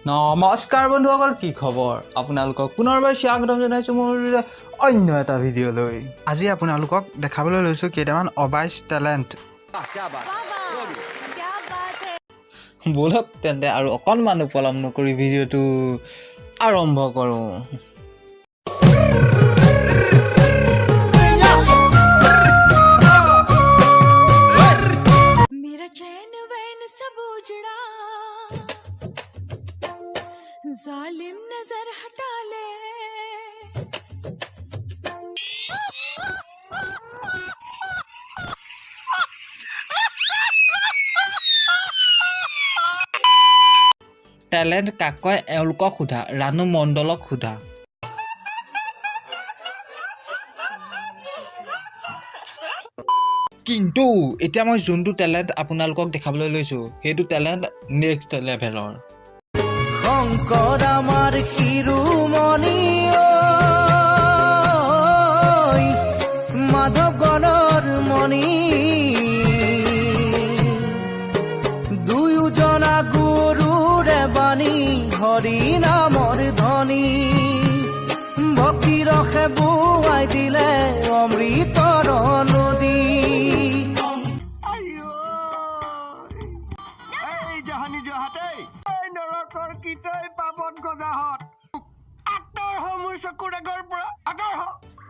নমস্কাৰ বন্ধুসকল, কি খবৰ? আপোনালোকক পুনৰবাৰ স্বাগতম জনাইছোঁ মোৰ অন্য এটা ভিডিঅ'লৈ। আজি আপোনালোকক দেখাবলৈ লৈছোঁ কেইটামান অবাইচ টেলেণ্ট। ব'লক তেন্তে আৰু অকণমান পলম নকৰি ভিডিঅ'টো আৰম্ভ কৰোঁ। जालिम नजर हटा ले টেলেণ্ট কাক কয় এওঁলোকক সোধা, ৰাণু মণ্ডলক সোধা। কিন্তু এতিয়া মই যোনটো টেলেণ্ট আপোনালোকক দেখাবলৈ লৈছোঁ সেইটো টেলেণ্ট নেক্সট লেভেলৰ। শংকৰ আমাৰ শিৰোমণি মাধৱ গণৰ মণি দুয়োজনা গুৰুৰে বাণী হৰি নামৰ ধ্বনি ভক্তি ৰসে বুৱাই দিলে অমৃতৰ নদী।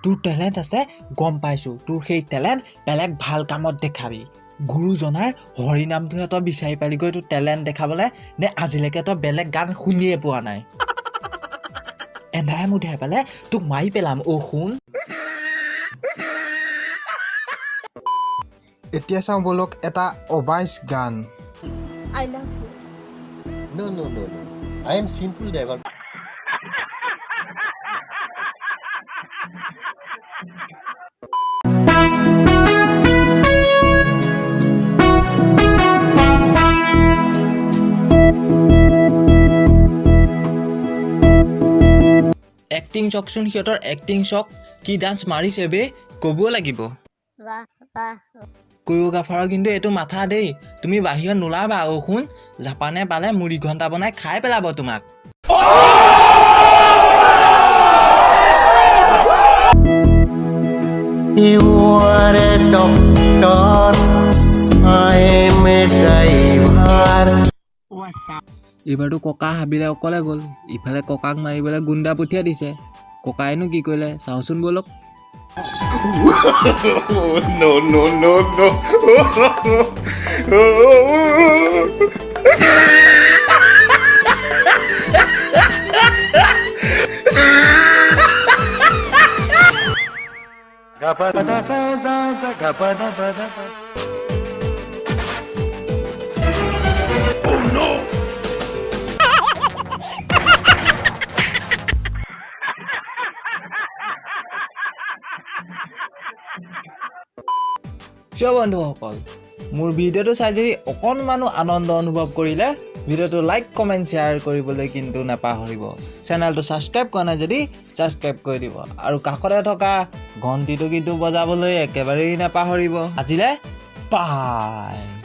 তোৰ টেলেণ্ট আছে গম পাইছোঁ, তোৰ সেই টেলেণ্ট বেলেগ ভাল কামত দেখাবি। গুৰুজনাৰ হৰি নামটোহে তই বিচাৰি পালিগৈ তোৰ টেলেণ্ট দেখাবলৈ, নে আজিলৈকে তই বেলেগ গান শুনিয়ে পোৱা নাই? এন্ধাৰে মুধাই পালে তোক মাৰি পেলাম। অ' শুন, এতিয়া চাওঁ ব'লক এটা অবাইচ গান। I love you. No. I am simple driver. Acting চাওকচোন, সিহঁতৰ এক্টিং চাওক, কি ডান্স মাৰিছে বে, ক'ব লাগিব। কোৰিঅ'গ্ৰাফাৰৰ কিন্তু এইটো মাথা দেই, তুমি বাহিৰত নোলাবা। অ' শুন, জাপানে পালে মুড়ি ঘণ্টা বনাই খাই পেলাব তোমাক। You are a doctor, I am a driver. এইবাৰতো ককা হাবিলে অকলে গ'ল, ইফালে ককাক মাৰিবলৈ গুণ্ডা পঠিয়াই দিছে। ককাইনো কি কৰিলে চাওঁচোন ব'লক। No. প্ৰিয় বন্ধুসকল, মোৰ ভিডিঅ'টো চাই যদি অকণমানো আনন্দ অনুভৱ কৰিলে ভিডিঅ'টো লাইক কমেণ্ট শ্বেয়াৰ কৰিবলৈ কিন্তু নাপাহৰিব। চেনেলটো ছাবস্ক্ৰাইব কৰা নাই যদি ছাবস্ক্ৰাইব কৰি দিব, আৰু কাষতে থকা ঘণ্টিটো কিন্তু বজাবলৈ একেবাৰেই নাপাহৰিব। আজিলৈ বাই।